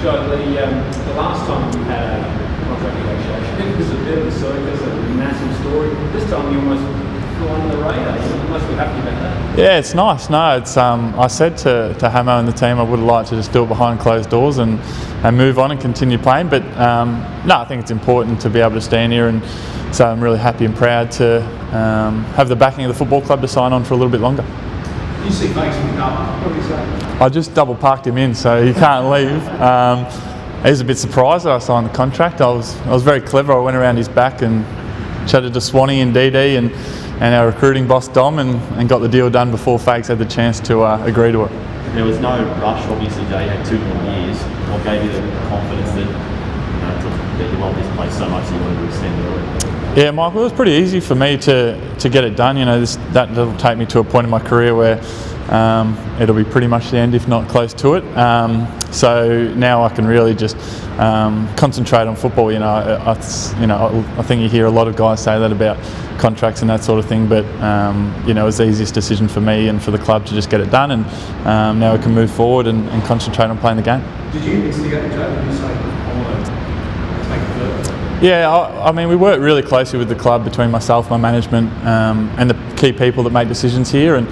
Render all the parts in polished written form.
Joe, the last time you had a contract negotiation, it was a bit of a circus, a massive story. This time you almost flew under the radar. You must be happy about that. Yeah, it's nice. No, it's I said to Hamo and the team I would have liked to just do it behind closed doors and move on and continue playing. But no, I think it's important to be able to stand here, and so I'm really happy and proud to have the backing of the football club to sign on for a little bit longer. You see Fakes in the car. What do you say? I just double parked him in, so he can't leave. He was a bit surprised that I signed the contract. I was very clever. I went around his back and chatted to Swanee and DD and our recruiting boss Dom and got the deal done before Fakes had the chance to agree to it. There was no rush, obviously. Jay had 2 more years. What gave you the confidence that you love this place so much that you wanted to extend it? Yeah, Michael, it was pretty easy for me to get it done. You know, that'll take me to a point in my career where it'll be pretty much the end, if not close to it. So now I can really just concentrate on football. You know, I think you hear a lot of guys say that about contracts and that sort of thing. But you know, it was the easiest decision for me and for the club to just get it done. And now we can move forward and concentrate on playing the game. Did you instigate Joe? Did you say, I want to take it further? Yeah, I mean, we work really closely with the club, between myself, my management, and the key people that make decisions here. And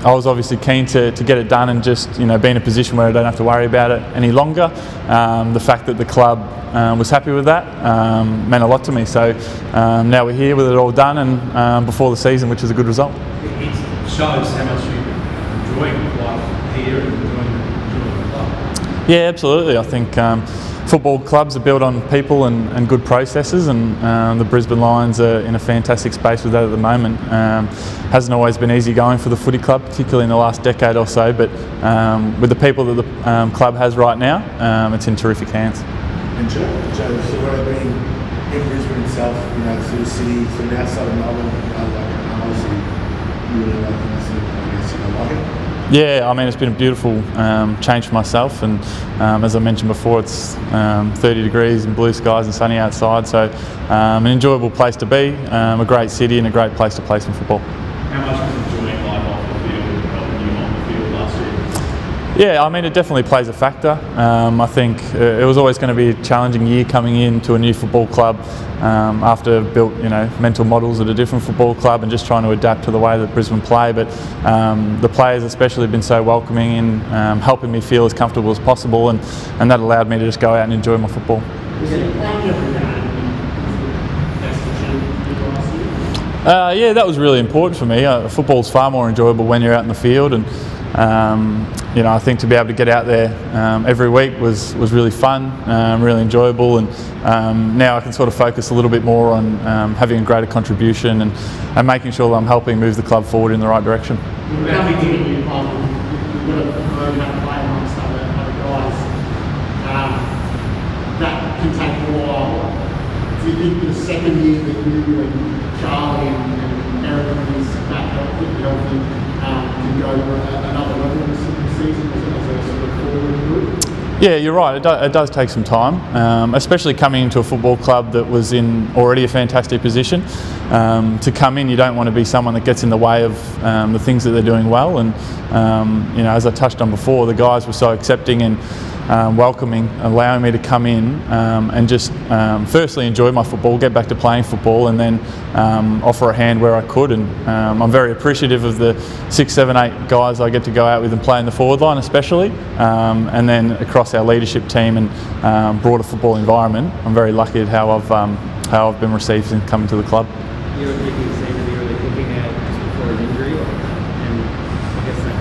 I was obviously keen to get it done and just, you know, be in a position where I don't have to worry about it any longer. The fact that the club was happy with that meant a lot to me. So now we're here with it all done and before the season, which is a good result. It shows how much you enjoy life here and enjoying the club. Yeah, absolutely. I think football clubs are built on people and good processes, and the Brisbane Lions are in a fantastic space with that at the moment. Hasn't always been easy going for the footy club, particularly in the last decade or so, but with the people that the club has right now, it's in terrific hands. And Joe, so being in Brisbane itself, you know, sort of city, sort of outside of Melbourne, obviously you really like it, so I guess you don't like it. Yeah, I mean, it's been a beautiful change for myself, and as I mentioned before, it's 30 degrees and blue skies and sunny outside, so an enjoyable place to be, a great city and a great place to play some football. How much was enjoying life off the field helping you on the field last year? Yeah, I mean, it definitely plays a factor. I think it was always going to be a challenging year coming into a new football club after I've built, you know, mental models at a different football club and just trying to adapt to the way that Brisbane play. But the players especially have been so welcoming in helping me feel as comfortable as possible, and that allowed me to just go out and enjoy my football. Yeah, that was really important for me. Football's far more enjoyable when you're out in the field, and you know, I think to be able to get out there every week was really fun, really enjoyable, and now I can sort of focus a little bit more on having a greater contribution and making sure that I'm helping move the club forward in the right direction. That can take a while. Do you think the second year that you and Charlie and Eric is back healthy, can go another level this season as a sort of forward group? Yeah, you're right. It does take some time, especially coming into a football club that was in already a fantastic position. To come in, you don't want to be someone that gets in the way of the things that they're doing well. And you know, as I touched on before, the guys were so accepting and welcoming, allowing me to come in and just firstly enjoy my football, get back to playing football, and then offer a hand where I could. And I'm very appreciative of the 6, 7, 8 guys I get to go out with and play in the forward line especially, and then across our leadership team and broader football environment. I'm very lucky at how I've been received since coming to the club. You were thinking the same as you were thinking just before his injury, and I guess that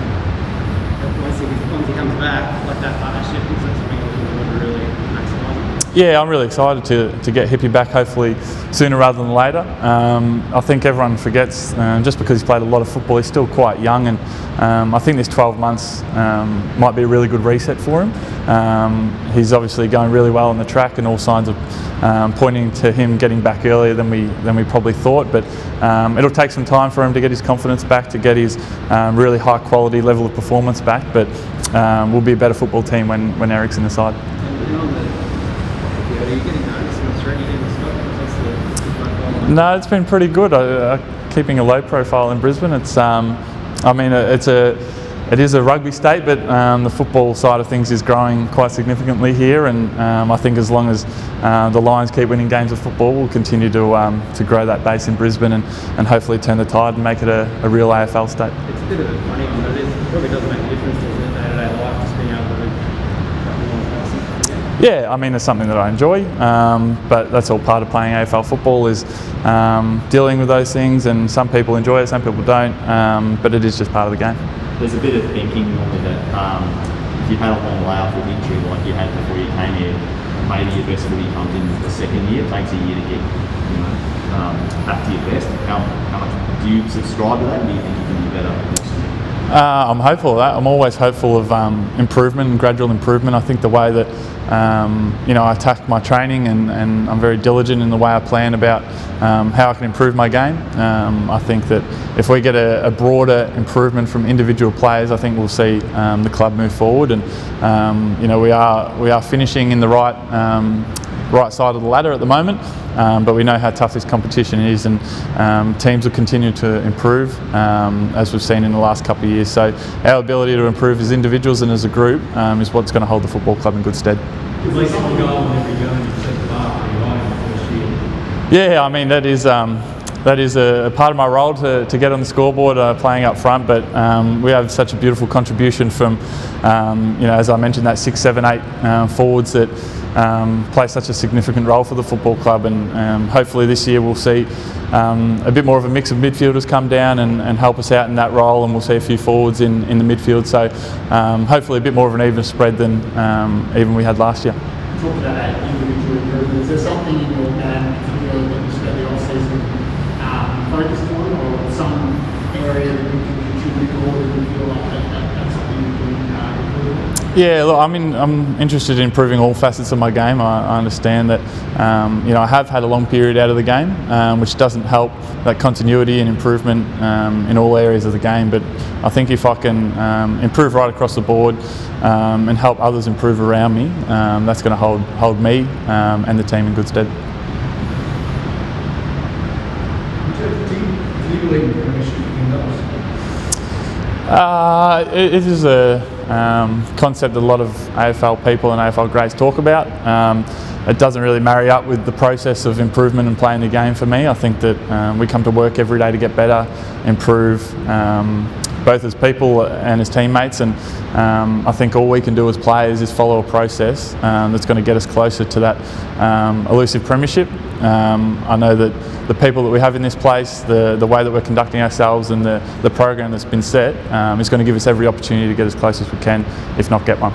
once he comes back, like that partnership is something that we really maximise. Yeah, I'm really excited to get Hippie back, hopefully sooner rather than later. I think everyone forgets, just because he's played a lot of football, he's still quite young, and I think this 12 months might be a really good reset for him. He's obviously going really well on the track, and all signs are pointing to him getting back earlier than we probably thought, but it'll take some time for him to get his confidence back, to get his really high quality level of performance back, but we'll be a better football team when Eric's in the side. Are you getting noticed in Australia in the scope? No, it's been pretty good. Keeping a low profile in Brisbane. It's, I mean, it's a it is a rugby state, but the football side of things is growing quite significantly here, and I think as long as the Lions keep winning games of football, we'll continue to grow that base in Brisbane and hopefully turn the tide and make it a real AFL state. It's a bit of a funny one, but it probably does make a difference to the day-to-day life, just being able to Yeah, I mean, it's something that I enjoy, but that's all part of playing AFL football, is dealing with those things, and some people enjoy it, some people don't, but it is just part of the game. There's a bit of thinking normally that if you've had a long layoff with injury like you had before you came here, maybe your best footy comes in the second year. It takes a year to get back to your best. How much do you subscribe to that? And do you think you can be better next year? I'm hopeful of that. I'm always hopeful of improvement and gradual improvement. I think the way that I attack my training and I'm very diligent in the way I plan about how I can improve my game. I think that if we get a broader improvement from individual players, I think we'll see the club move forward. And we are finishing in the right side of the ladder at the moment, but we know how tough this competition is, and teams will continue to improve as we've seen in the last couple of years. So our ability to improve as individuals and as a group is what's going to hold the football club in good stead. At least one goal in every game you set the bar pretty high in the first year. Yeah, I mean, that is a part of my role to get on the scoreboard playing up front, but we have such a beautiful contribution from, as I mentioned, that 6, 7, 8 forwards that play such a significant role for the football club, and hopefully this year we'll see a bit more of a mix of midfielders come down and help us out in that role, and we'll see a few forwards in the midfield, so hopefully a bit more of an even spread than even we had last year. Talk about that individual improvement. Is there something in your game particularly that you spent the off-season focused on, or some area that you can contribute, or that you feel like that's something you can improve on? Yeah, look, I'm interested in improving all facets of my game. I understand that I have had a long period out of the game, which doesn't help that continuity and improvement in all areas of the game. But I think if I can improve right across the board and help others improve around me, that's going to hold me and the team in good stead. Do you believe in premiership in those? It is a concept that a lot of AFL people and AFL greats talk about. It doesn't really marry up with the process of improvement and playing the game for me. I think that we come to work every day to get better, improve, both as people and as teammates, and I think all we can do as players is follow a process that's going to get us closer to that elusive premiership. I know that the people that we have in this place, the way that we're conducting ourselves, and the program that's been set is going to give us every opportunity to get as close as we can, if not get one.